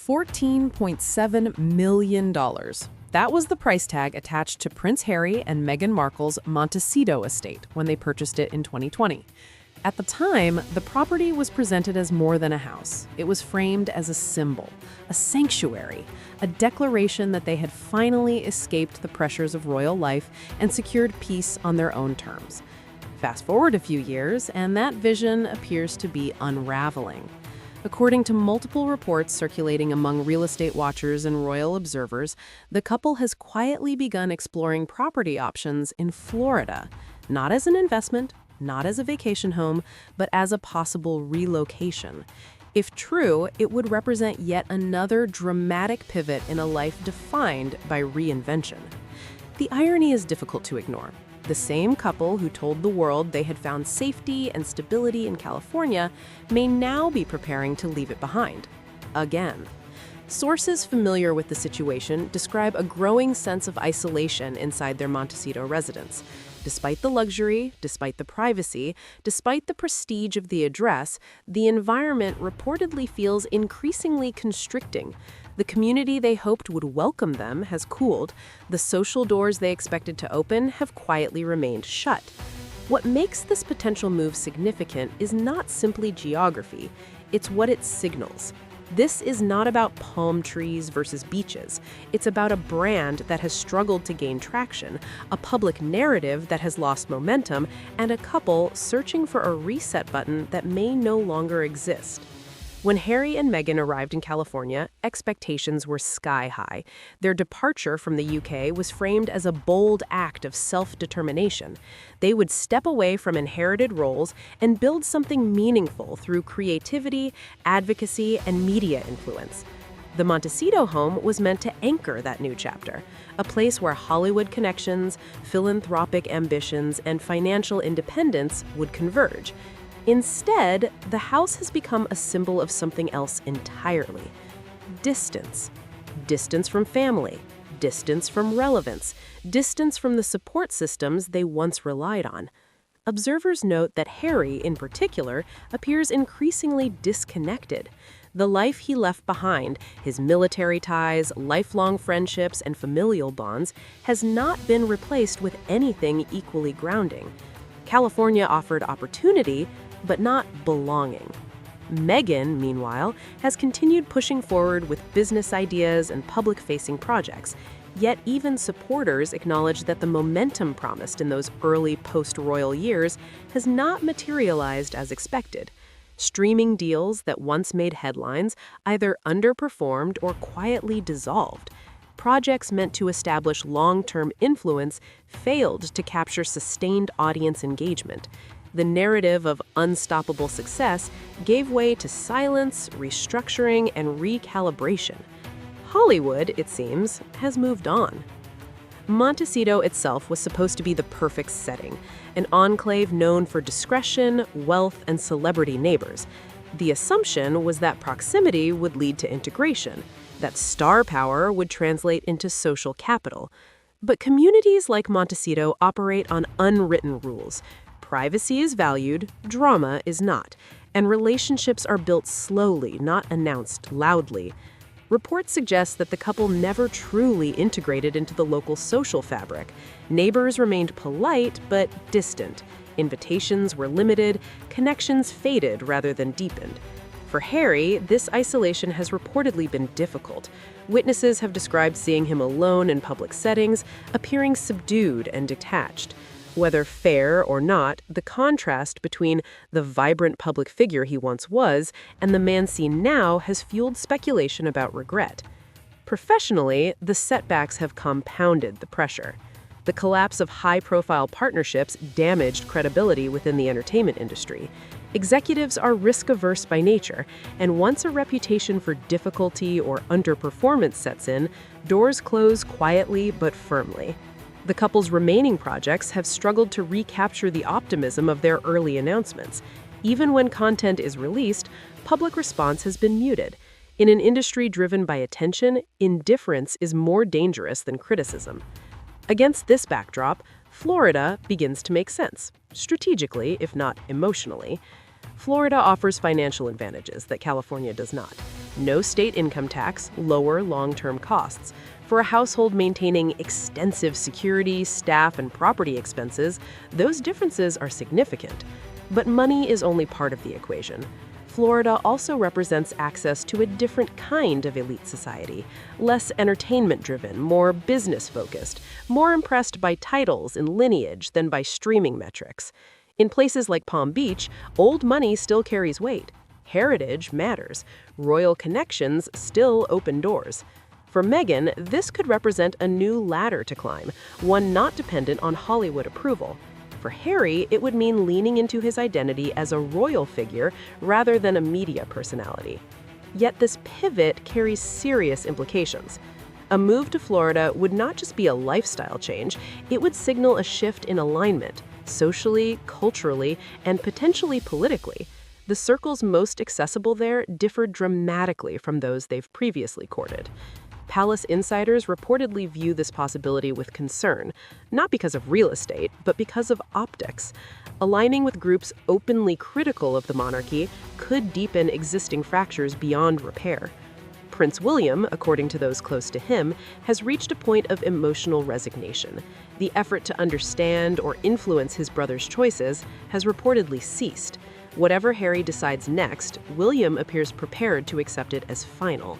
$14.7 million. That was the price tag attached to Prince Harry and Meghan Markle's Montecito estate when they purchased it in 2020. At the time, the property was presented as more than a house. It was framed as a symbol, a sanctuary, a declaration that they had finally escaped the pressures of royal life and secured peace on their own terms. Fast forward a few years, and that vision appears to be unraveling. According to multiple reports circulating among real estate watchers and royal observers, the couple has quietly begun exploring property options in Florida, not as an investment, not as a vacation home, but as a possible relocation. If true, it would represent yet another dramatic pivot in a life defined by reinvention. The irony is difficult to ignore. The same couple who told the world they had found safety and stability in California may now be preparing to leave it behind. Again. Sources familiar with the situation describe a growing sense of isolation inside their Montecito residence. Despite the luxury, despite the privacy, despite the prestige of the address, the environment reportedly feels increasingly constricting. The community they hoped would welcome them has cooled. The social doors they expected to open have quietly remained shut. What makes this potential move significant is not simply geography, it's what it signals. This is not about palm trees versus beaches. It's about a brand that has struggled to gain traction, a public narrative that has lost momentum, and a couple searching for a reset button that may no longer exist. When Harry and Meghan arrived in California, expectations were sky high. Their departure from the UK was framed as a bold act of self-determination. They would step away from inherited roles and build something meaningful through creativity, advocacy, and media influence. The Montecito home was meant to anchor that new chapter, a place where Hollywood connections, philanthropic ambitions, and financial independence would converge. Instead, the house has become a symbol of something else entirely. Distance. Distance from family. Distance from relevance. Distance from the support systems they once relied on. Observers note that Harry, in particular, appears increasingly disconnected. The life he left behind, his military ties, lifelong friendships, and familial bonds, has not been replaced with anything equally grounding. California offered opportunity, but not belonging. Meghan, meanwhile, has continued pushing forward with business ideas and public-facing projects, yet even supporters acknowledge that the momentum promised in those early post-royal years has not materialized as expected. Streaming deals that once made headlines either underperformed or quietly dissolved. Projects meant to establish long-term influence failed to capture sustained audience engagement. The narrative of unstoppable success gave way to silence, restructuring, and recalibration. Hollywood, it seems, has moved on. Montecito itself was supposed to be the perfect setting, an enclave known for discretion, wealth, and celebrity neighbors. The assumption was that proximity would lead to integration, that star power would translate into social capital. But communities like Montecito operate on unwritten rules. Privacy is valued, drama is not, and relationships are built slowly, not announced loudly. Reports suggest that the couple never truly integrated into the local social fabric. Neighbors remained polite but distant. Invitations were limited, connections faded rather than deepened. For Harry, this isolation has reportedly been difficult. Witnesses have described seeing him alone in public settings, appearing subdued and detached. Whether fair or not, the contrast between the vibrant public figure he once was and the man seen now has fueled speculation about regret. Professionally, the setbacks have compounded the pressure. The collapse of high-profile partnerships damaged credibility within the entertainment industry. Executives are risk-averse by nature, and once a reputation for difficulty or underperformance sets in, doors close quietly but firmly. The couple's remaining projects have struggled to recapture the optimism of their early announcements. Even when content is released, public response has been muted. In an industry driven by attention, indifference is more dangerous than criticism. Against this backdrop, Florida begins to make sense, strategically, if not emotionally. Florida offers financial advantages that California does not. No state income tax, lower long-term costs. For a household maintaining extensive security, staff, and property expenses, those differences are significant. But money is only part of the equation. Florida also represents access to a different kind of elite society, less entertainment-driven, more business-focused, more impressed by titles and lineage than by streaming metrics. In places like Palm Beach, old money still carries weight. Heritage matters. Royal connections still open doors. For Meghan, this could represent a new ladder to climb, one not dependent on Hollywood approval. For Harry, it would mean leaning into his identity as a royal figure rather than a media personality. Yet this pivot carries serious implications. A move to Florida would not just be a lifestyle change, it would signal a shift in alignment, socially, culturally, and potentially politically. The circles most accessible there differ dramatically from those they've previously courted. Palace insiders reportedly view this possibility with concern, not because of real estate, but because of optics. Aligning with groups openly critical of the monarchy could deepen existing fractures beyond repair. Prince William, according to those close to him, has reached a point of emotional resignation. The effort to understand or influence his brother's choices has reportedly ceased. Whatever Harry decides next, William appears prepared to accept it as final.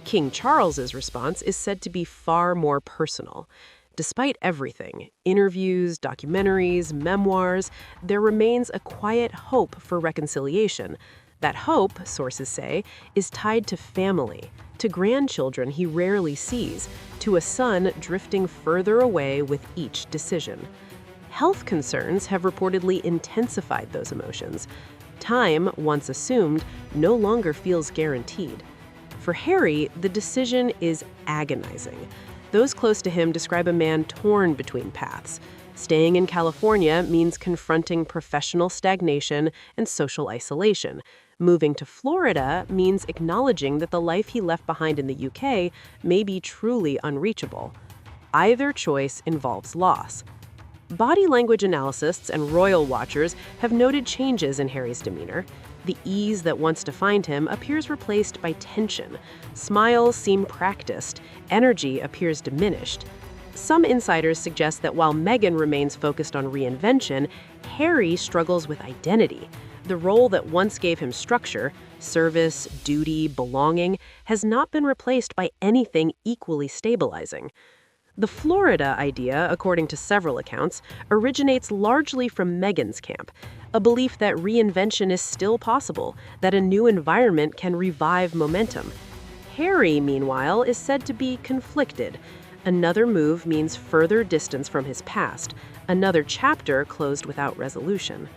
King Charles's response is said to be far more personal. Despite everything, interviews, documentaries, memoirs, there remains a quiet hope for reconciliation. That hope, sources say, is tied to family, to grandchildren he rarely sees, to a son drifting further away with each decision. Health concerns have reportedly intensified those emotions. Time, once assumed, no longer feels guaranteed. For Harry, the decision is agonizing. Those close to him describe a man torn between paths. Staying in California means confronting professional stagnation and social isolation. Moving to Florida means acknowledging that the life he left behind in the UK may be truly unreachable. Either choice involves loss. Body language analysts and royal watchers have noted changes in Harry's demeanor. The ease that once defined him appears replaced by tension. Smiles seem practiced. Energy appears diminished. Some insiders suggest that while Meghan remains focused on reinvention, Harry struggles with identity. The role that once gave him structure, service, duty, belonging, has not been replaced by anything equally stabilizing. The Florida idea, according to several accounts, originates largely from Meghan's camp, a belief that reinvention is still possible, that a new environment can revive momentum. Harry, meanwhile, is said to be conflicted. Another move means further distance from his past, another chapter closed without resolution.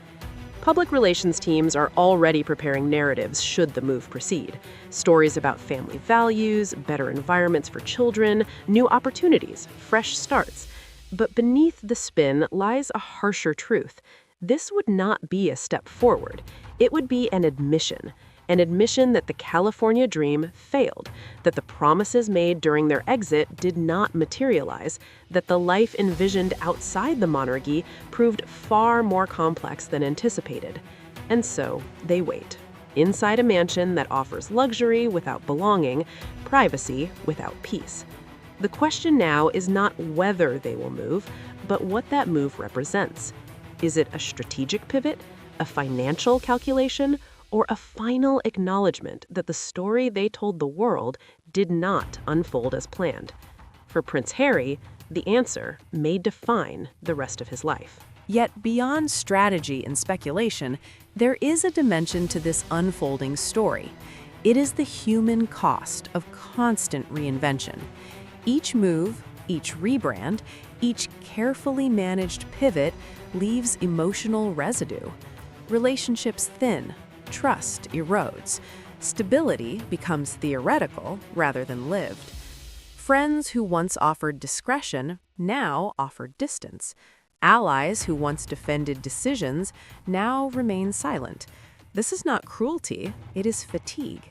Public relations teams are already preparing narratives should the move proceed. Stories about family values, better environments for children, new opportunities, fresh starts. But beneath the spin lies a harsher truth. This would not be a step forward. It would be an admission that the California dream failed, that the promises made during their exit did not materialize, that the life envisioned outside the monarchy proved far more complex than anticipated. And so they wait, inside a mansion that offers luxury without belonging, privacy without peace. The question now is not whether they will move, but what that move represents. Is it a strategic pivot, a financial calculation, or a final acknowledgement that the story they told the world did not unfold as planned? For Prince Harry, the answer may define the rest of his life. Yet beyond strategy and speculation, there is a dimension to this unfolding story. It is the human cost of constant reinvention. Each move, each rebrand, each carefully managed pivot leaves emotional residue. Relationships thin, trust erodes. Stability becomes theoretical rather than lived. Friends who once offered discretion now offer distance. Allies who once defended decisions now remain silent. This is not cruelty, it is fatigue.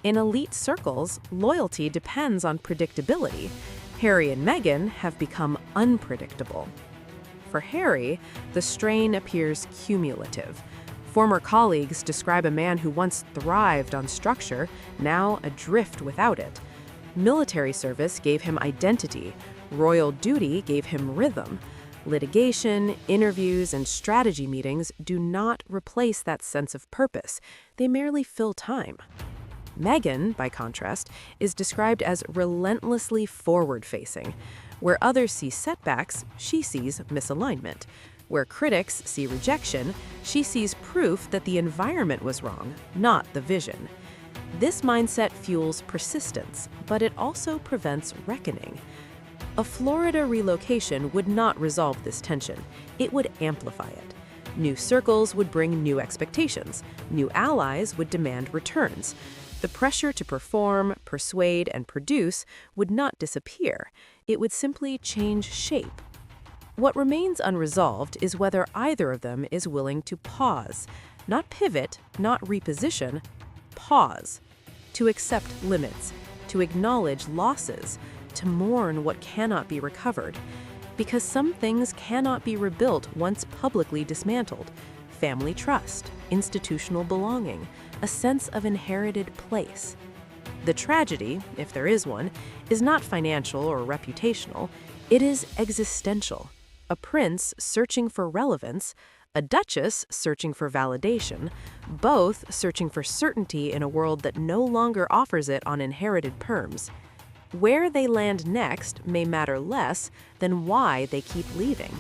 In elite circles, loyalty depends on predictability. Harry and Meghan have become unpredictable. For Harry, the strain appears cumulative. Former colleagues describe a man who once thrived on structure, now adrift without it. Military service gave him identity. Royal duty gave him rhythm. Litigation, interviews, and strategy meetings do not replace that sense of purpose. They merely fill time. Meghan, by contrast, is described as relentlessly forward-facing. Where others see setbacks, she sees misalignment. Where critics see rejection, she sees proof that the environment was wrong, not the vision. This mindset fuels persistence, but it also prevents reckoning. A Florida relocation would not resolve this tension. It would amplify it. New circles would bring new expectations. New allies would demand returns. The pressure to perform, persuade, and produce would not disappear. It would simply change shape. What remains unresolved is whether either of them is willing to pause. Not pivot, not reposition, pause. To accept limits, to acknowledge losses, to mourn what cannot be recovered. Because some things cannot be rebuilt once publicly dismantled. Family trust, institutional belonging, a sense of inherited place. The tragedy, if there is one, is not financial or reputational. It is existential. A prince searching for relevance, a duchess searching for validation, both searching for certainty in a world that no longer offers it on inherited terms. Where they land next may matter less than why they keep leaving.